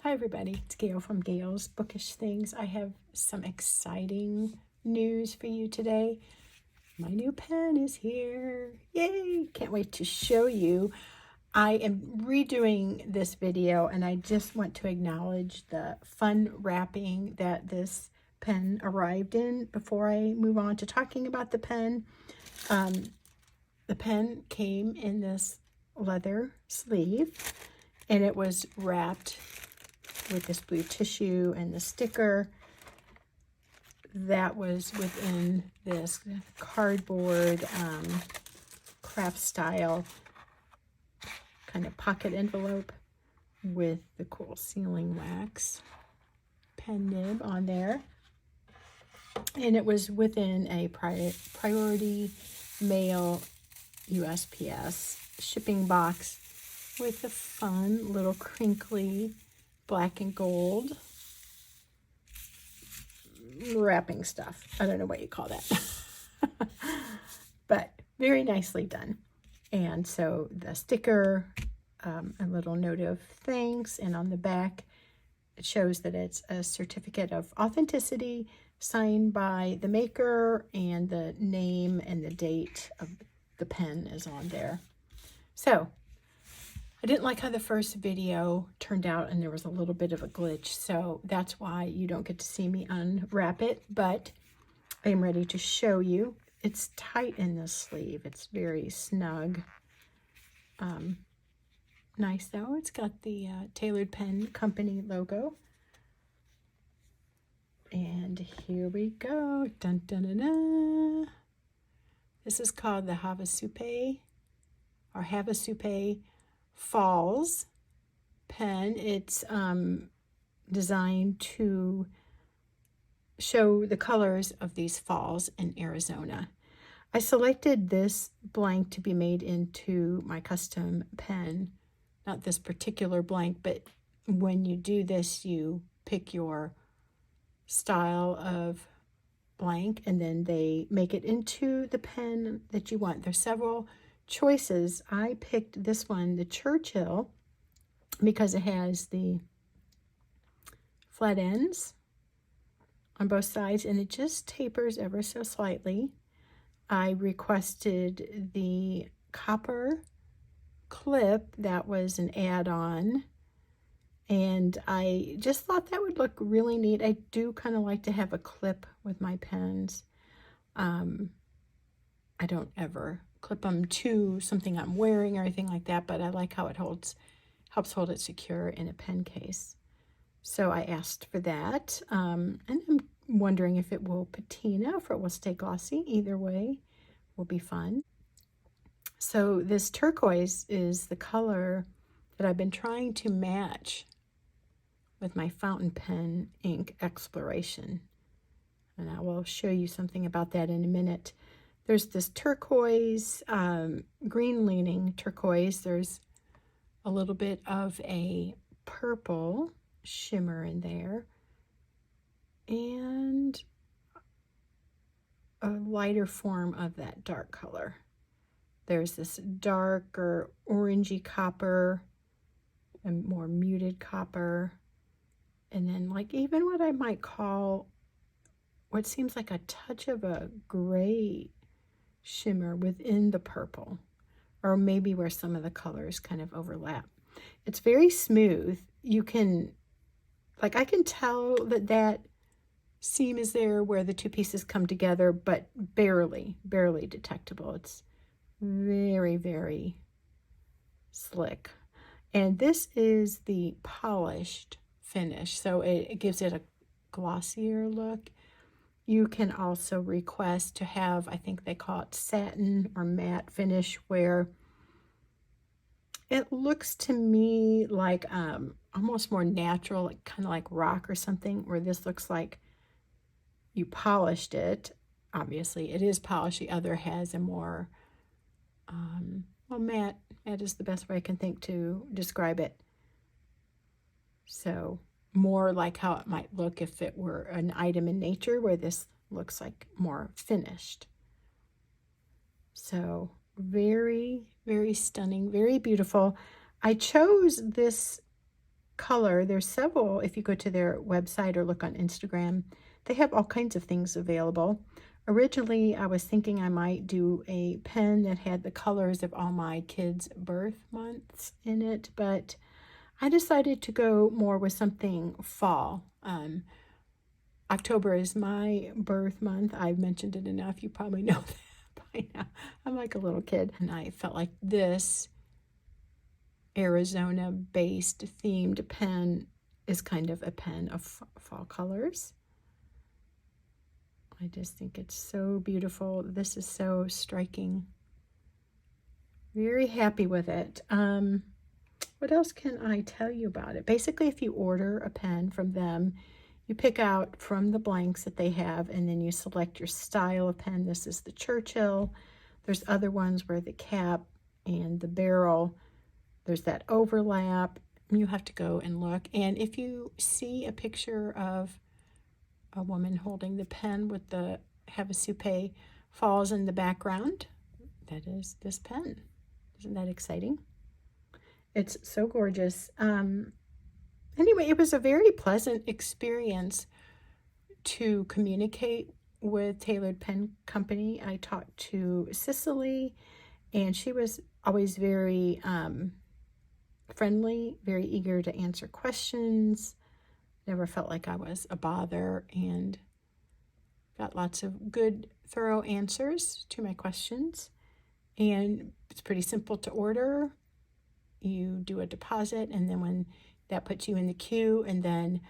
Hi everybody, it's Gail from Gail's Bookish Things. I have some exciting news for you today. My new pen is here. Yay! Can't wait to show you. I am redoing this video and I just want to acknowledge the fun wrapping that this pen arrived in before I move on to talking about the pen. The pen came in this leather sleeve and it was wrapped with this blue tissue and the sticker that was within this cardboard craft style kind of pocket envelope with the cool sealing wax pen nib on there. And it was within a priority mail USPS shipping box with a fun little crinkly black and gold wrapping stuff. I don't know what you call that. But very nicely done. And so the sticker, a little note of thanks, and on the back it shows that it's a certificate of authenticity signed by the maker, and the name and the date of the pen is on there. So I didn't like how the first video turned out and there was a little bit of a glitch, so that's why you don't get to see me unwrap it, but I am ready to show you. It's tight in the sleeve. It's very snug. Nice though. It's got the Tailored Pen Company logo. And here we go. Dun, dun, dun, dun. This is called the Havasupai or Havasupai Falls pen. It's designed to show the colors of these falls in Arizona. I selected this blank to be made into my custom pen. Not this particular blank, but when you do this, you pick your style of blank and then they make it into the pen that you want. There's several choices. I picked this one, the Churchill, because it has the flat ends on both sides and it just tapers ever so slightly. I requested the copper clip that was an add-on, and I just thought that would look really neat. I do kind of like to have a clip with my pens. I don't ever clip them to something I'm wearing or anything like that, but I like how it helps hold it secure in a pen case. So I asked for that, and I'm wondering if it will patina or if it will stay glossy. Either way will be fun. So this turquoise is the color that I've been trying to match with my fountain pen ink Exploration. And I will show you something about that in a minute. There's this turquoise, green leaning turquoise. There's a little bit of a purple shimmer in there, and a lighter form of that dark color. There's this darker orangey copper and more muted copper, and then like even what I might call what seems like a touch of a gray shimmer within the purple, or maybe where some of the colors kind of overlap. It's very smooth. You can, like, I can tell that that seam is there where the two pieces come together, but barely detectable. It's very, very slick. And this is the polished finish, so it gives it a glossier look. You can also request to have, I think they call it satin or matte finish, where it looks to me like almost more natural, like kind of like rock or something, where this looks like you polished it. Obviously it is polished. The other has a more well, matte is the best way I can think to describe it. So more like how it might look if it were an item in nature, where this looks like more finished. So very, very stunning, very beautiful. I chose this color, there's several. If you go to their website or look on Instagram, they have all kinds of things available. Originally, I was thinking I might do a pen that had the colors of all my kids' birth months in it, but I decided to go more with something fall. October is my birth month. I've mentioned it enough. You probably know that by now. I'm like a little kid, and I felt like this Arizona-based themed pen is kind of a pen of fall colors. I just think it's so beautiful. This is so striking. Very happy with it. What else can I tell you about it? Basically, if you order a pen from them, you pick out from the blanks that they have, and then you select your style of pen. This is the Churchill. There's other ones where the cap and the barrel, there's that overlap. You have to go and look. And if you see a picture of a woman holding the pen with the Havasupai falls in the background, that is this pen. Isn't that exciting? It's so gorgeous. Anyway, it was a very pleasant experience to communicate with Tailored Pen Company. I talked to Cicely, and she was always very friendly, very eager to answer questions. Never felt like I was a bother, and got lots of good, thorough answers to my questions. And it's pretty simple to order. You do a deposit, and then when that puts you in the queue, and then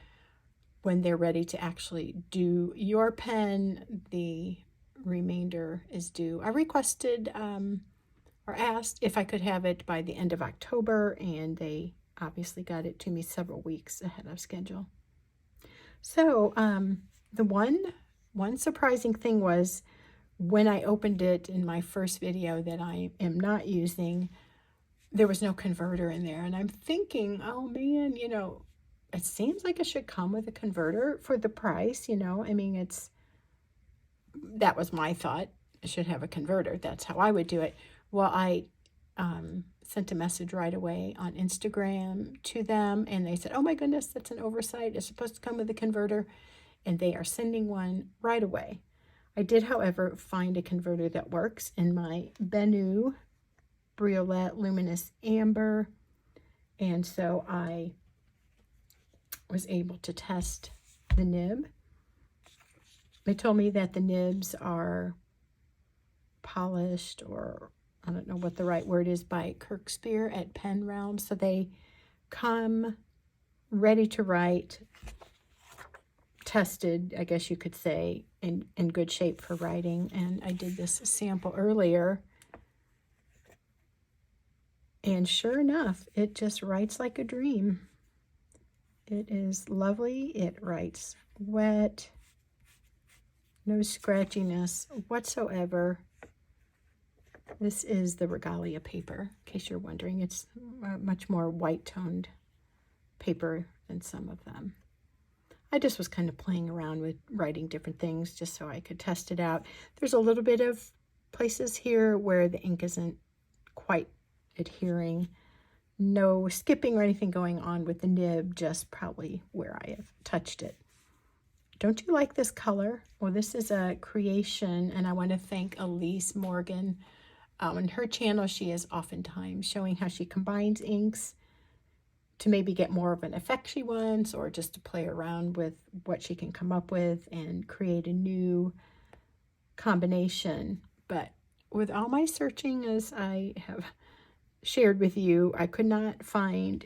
when they're ready to actually do your pen, the remainder is due. I requested or asked if I could have it by the end of October, and they obviously got it to me several weeks ahead of schedule. So the one surprising thing was when I opened it in my first video that I am not using, there was no converter in there. And I'm thinking, oh man, you know, it seems like it should come with a converter for the price, you know. I mean, that was my thought. It should have a converter. That's how I would do it. Well, I sent a message right away on Instagram to them, and they said, oh my goodness, that's an oversight. It's supposed to come with a converter, and they are sending one right away. I did, however, find a converter that works in my Benu Briolette Luminous Amber, and so I was able to test the nib. They told me that the nibs are polished, or I don't know what the right word is, by Kirkspear at Pen Realm, so they come ready to write, tested, I guess you could say, in good shape for writing. And I did this sample earlier, and sure enough, it just writes like a dream. It is lovely. It writes wet, no scratchiness whatsoever. This is the Regalia paper, in case you're wondering. It's much more white-toned paper than some of them. I just was kind of playing around with writing different things just so I could test it out. There's a little bit of places here where the ink isn't quite adhering. No skipping or anything going on with the nib, just probably where I have touched it. Don't you like this color? Well, this is a creation, and I want to thank Elise Morgan. On her channel, she is oftentimes showing how she combines inks to maybe get more of an effect she wants, or just to play around with what she can come up with and create a new combination. But with all my searching, as I have shared with you, I could not find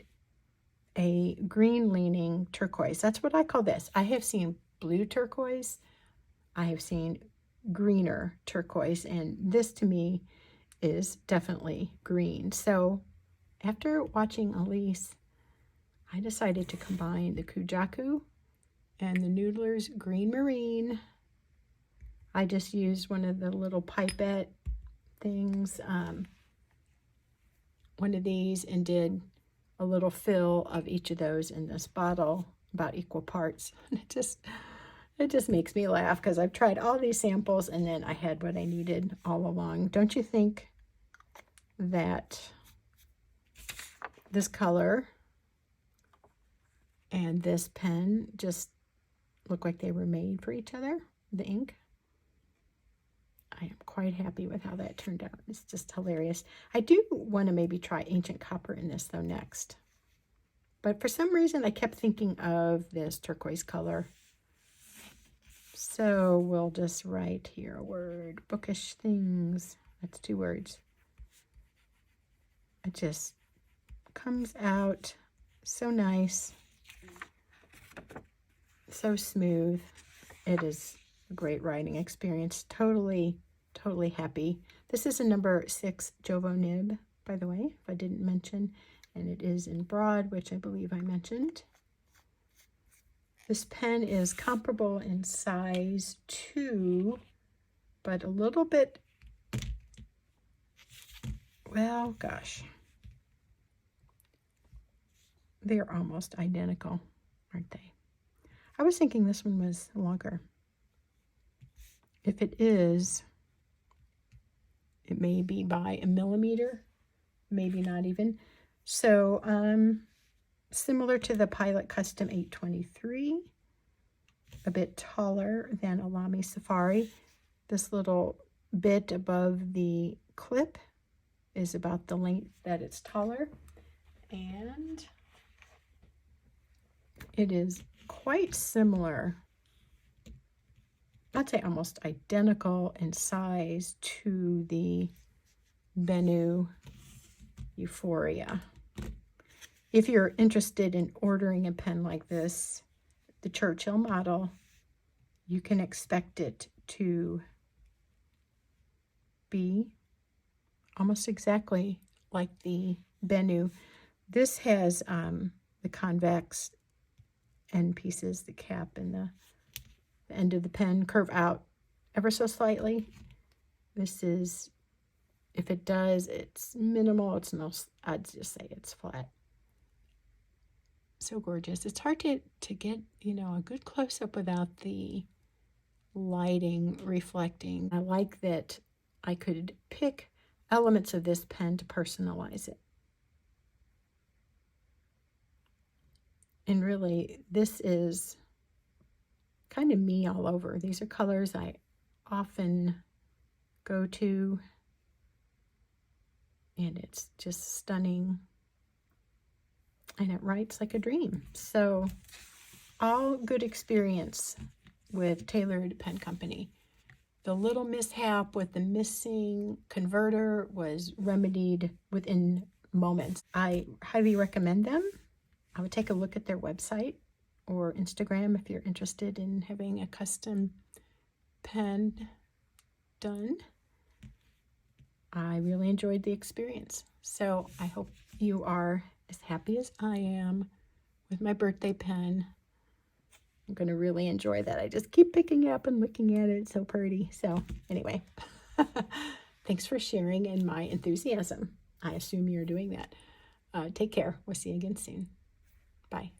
a green-leaning turquoise. That's what I call this. I have seen blue turquoise. I have seen greener turquoise, and this to me is definitely green. So after watching Elise, I decided to combine the Kujaku and the Noodler's Green Marine. I just used one of the little pipette things, one of these, and did a little fill of each of those in this bottle, about equal parts. It just makes me laugh because I've tried all these samples and then I had what I needed all along. Don't you think that this color and this pen just looked like they were made for each other, the ink. I am quite happy with how that turned out. It's just hilarious. I do want to maybe try Ancient Copper in this, though, next. But for some reason, I kept thinking of this turquoise color. So we'll just write here a word, bookish things. That's 2 words. It just comes out so nice, so smooth. It is a great writing experience. Totally happy. This is a number 6 Jovo nib, by the way, if I didn't mention, and it is in broad, which I believe I mentioned. This pen is comparable in size to, but a little bit, well, gosh, they're almost identical, aren't they? I was thinking this one was longer. If it is, it may be by a millimeter, maybe not even. So, similar to the Pilot Custom 823, a bit taller than a Lamy Safari. This little bit above the clip is about the length that it's taller, and it is quite similar, I'd say almost identical in size to the Bennu Euphoria. If you're interested in ordering a pen like this, the Churchill model, you can expect it to be almost exactly like the Bennu. This has the convex end pieces, the cap and the end of the pen curve out ever so slightly. This is, if it does, it's minimal. It's most, I'd just say it's flat. So gorgeous. It's hard to get, you know, a good close-up without the lighting reflecting. I like that I could pick elements of this pen to personalize it. And really, this is kind of me all over. These are colors I often go to, and it's just stunning. And it writes like a dream. So all good experience with Tailored Pen Company. The little mishap with the missing converter was remedied within moments. I highly recommend them. I would take a look at their website or Instagram if you're interested in having a custom pen done. I really enjoyed the experience. So I hope you are as happy as I am with my birthday pen. I'm going to really enjoy that. I just keep picking it up and looking at it. It's so pretty. So anyway, thanks for sharing in my enthusiasm. I assume you're doing that. Take care. We'll see you again soon. Bye.